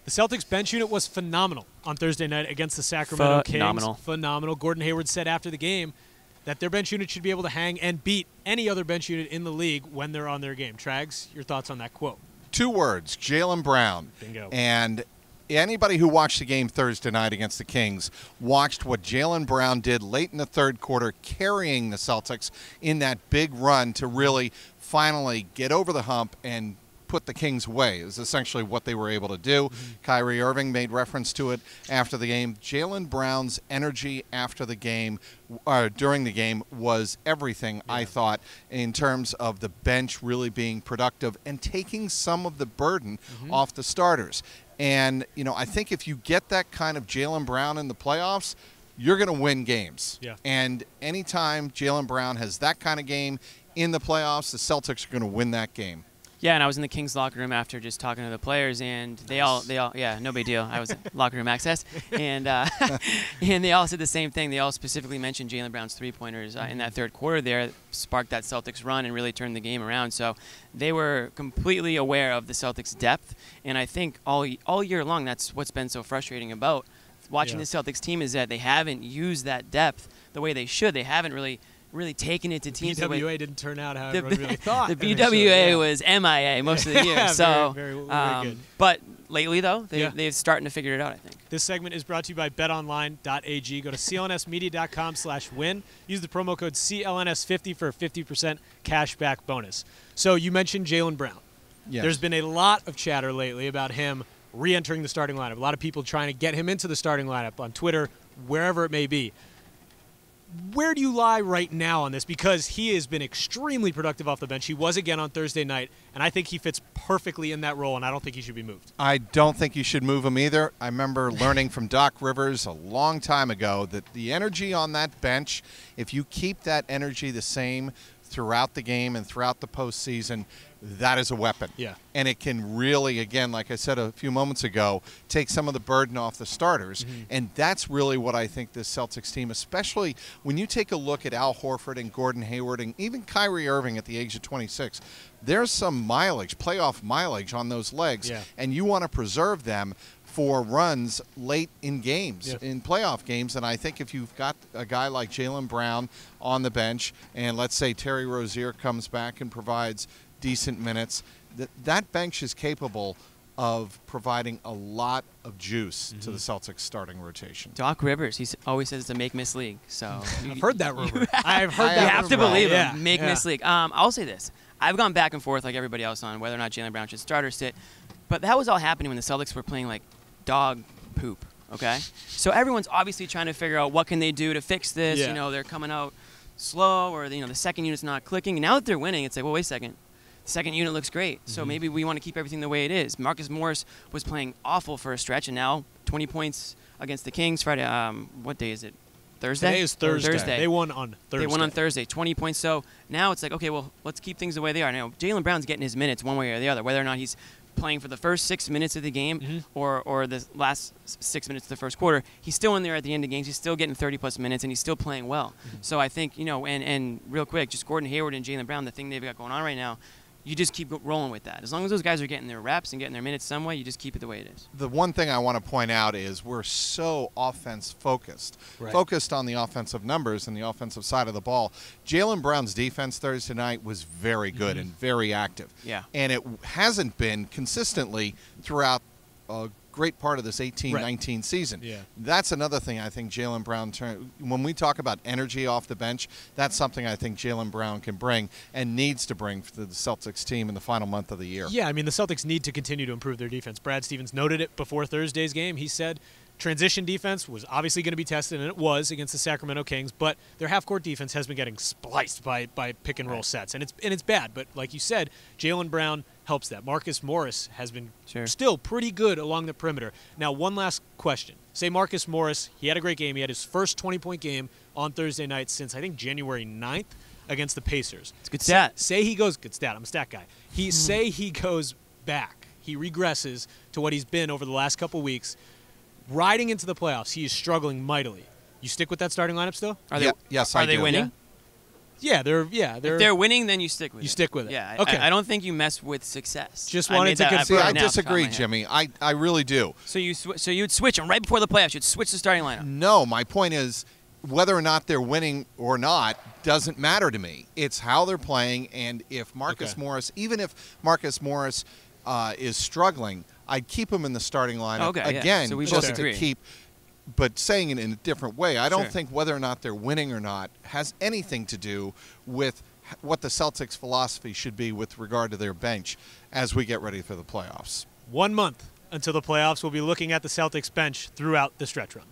The Celtics bench unit was phenomenal on Thursday night against the Sacramento Kings. Phenomenal. Gordon Hayward said after the game that their bench unit should be able to hang and beat any other bench unit in the league when they're on their game. Trags, your thoughts on that quote? 2 words, Jaylen Brown. Bingo. And anybody who watched the game Thursday night against the Kings watched what Jaylen Brown did late in the third quarter, carrying the Celtics in that big run to really finally get over the hump and put the Kings away is essentially what they were able to do. Kyrie Irving made reference to it after the game. Jaylen Brown's energy after the game, during the game, was everything, I thought, in terms of the bench really being productive and taking some of the burden off the starters. And, you know, I think if you get that kind of Jaylen Brown in the playoffs, you're going to win games. Yeah. And anytime Jaylen Brown has that kind of game in the playoffs, the Celtics are going to win that game. Yeah, and I was in the Kings locker room after just talking to the players, and they all, yeah, no big deal. I was in locker room access, and and they all said the same thing. They all specifically mentioned Jaylen Brown's three-pointers in that third quarter there, sparked that Celtics run and really turned the game around. So they were completely aware of the Celtics' depth, and I think all year long that's what's been so frustrating about watching the Celtics team is that they haven't used that depth the way they should. They haven't really taken it to teams. The BWA didn't turn out how everyone really thought. The BWA was MIA most of the year. So, very good. But lately, though, they're starting to figure it out, I think. This segment is brought to you by betonline.ag. Go to clnsmedia.com/win. Use the promo code CLNS50 for a 50% cashback bonus. So you mentioned Jaylen Brown. Yes. There's been a lot of chatter lately about him re-entering the starting lineup. A lot of people trying to get him into the starting lineup on Twitter, wherever it may be. Where do you lie right now on this? Because he has been extremely productive off the bench. He was again on Thursday night, and I think he fits perfectly in that role, and I don't think he should be moved. I don't think you should move him either. I remember learning from Doc Rivers a long time ago that the energy on that bench, if you keep that energy the same throughout the game and throughout the postseason, that is a weapon. Yeah. And it can really, again, like I said a few moments ago, take some of the burden off the starters. And that's really what I think this Celtics team, especially when you take a look at Al Horford and Gordon Hayward and even Kyrie Irving at the age of 26, there's some mileage, playoff mileage on those legs. Yeah. And you want to preserve them for runs late in games, in playoff games. And I think if you've got a guy like Jaylen Brown on the bench, and let's say Terry Rozier comes back and provides decent minutes, that bench is capable of providing a lot of juice to the Celtics starting rotation. Doc Rivers, he always says it's a make-miss league. So I've heard that rumor. I've heard that You rumor. have to believe him. Make-miss league. I'll say this. I've gone back and forth like everybody else on whether or not Jaylen Brown should start or sit. But that was all happening when the Celtics were playing like dog poop, okay? So everyone's obviously trying to figure out what can they do to fix this. You know, they're coming out slow, or the second unit's not clicking. And now that they're winning, it's like, well, wait a second. The second unit looks great, so maybe we want to keep everything the way it is. Marcus Morris was playing awful for a stretch, and now 20 points against the Kings Friday. What day is it? Thursday? Today is Thursday. They won on Thursday. They won on Thursday, 20 points. So now it's like, okay, well, let's keep things the way they are. Now, Jaylen Brown's getting his minutes one way or the other, whether or not he's playing for the first 6 minutes of the game or the last 6 minutes of the first quarter. He's still in there at the end of games. He's still getting 30-plus minutes, and he's still playing well. So I think, and real quick, just Gordon Hayward and Jaylen Brown, the thing they've got going on right now, you just keep rolling with that. As long as those guys are getting their reps and getting their minutes some way, you just keep it the way it is. The one thing I want to point out is we're so offense-focused, focused on the offensive numbers and the offensive side of the ball. Jaylen Brown's defense Thursday night was very good and very active. Yeah. And it hasn't been consistently throughout a great part of this 18-19 season. Yeah. That's another thing I think Jaylen Brown, when we talk about energy off the bench, that's something I think Jaylen Brown can bring and needs to bring to the Celtics team in the final month of the year. Yeah, I mean, the Celtics need to continue to improve their defense. Brad Stevens noted it before Thursday's game. He said transition defense was obviously going to be tested, and it was against the Sacramento Kings, but their half-court defense has been getting spliced by pick-and-roll sets, and it's bad. But like you said, Jaylen Brown helps that. Marcus Morris has been still pretty good along the perimeter. Now, one last question. Say Marcus Morris, he had a great game. He had his first 20-point game on Thursday night since, I think, January 9th against the Pacers. It's a good stat. Say he goes – good stat. I'm a stat guy. Say he goes back. He regresses to what he's been over the last couple weeks. Riding into the playoffs, he is struggling mightily. You stick with that starting lineup still? Are they? Yes, Are they winning? Yeah, if they're winning, then you stick with it. You stick with it. Yeah. Okay. I don't think you mess with success. Just wanted to confirm. See, I right now off the top of my disagree, head. Jimmy. I really do. So you'd switch them right before the playoffs. You'd switch the starting lineup. No, my point is whether or not they're winning or not doesn't matter to me. It's how they're playing, and if Marcus Morris, even if Marcus Morris is struggling, I'd keep him in the starting lineup again, So we just both to agree. keep. But saying it in a different way, I don't Sure. think whether or not they're winning or not has anything to do with what the Celtics' philosophy should be with regard to their bench as we get ready for the playoffs. 1 month until the playoffs. We'll be looking at the Celtics bench throughout the stretch run.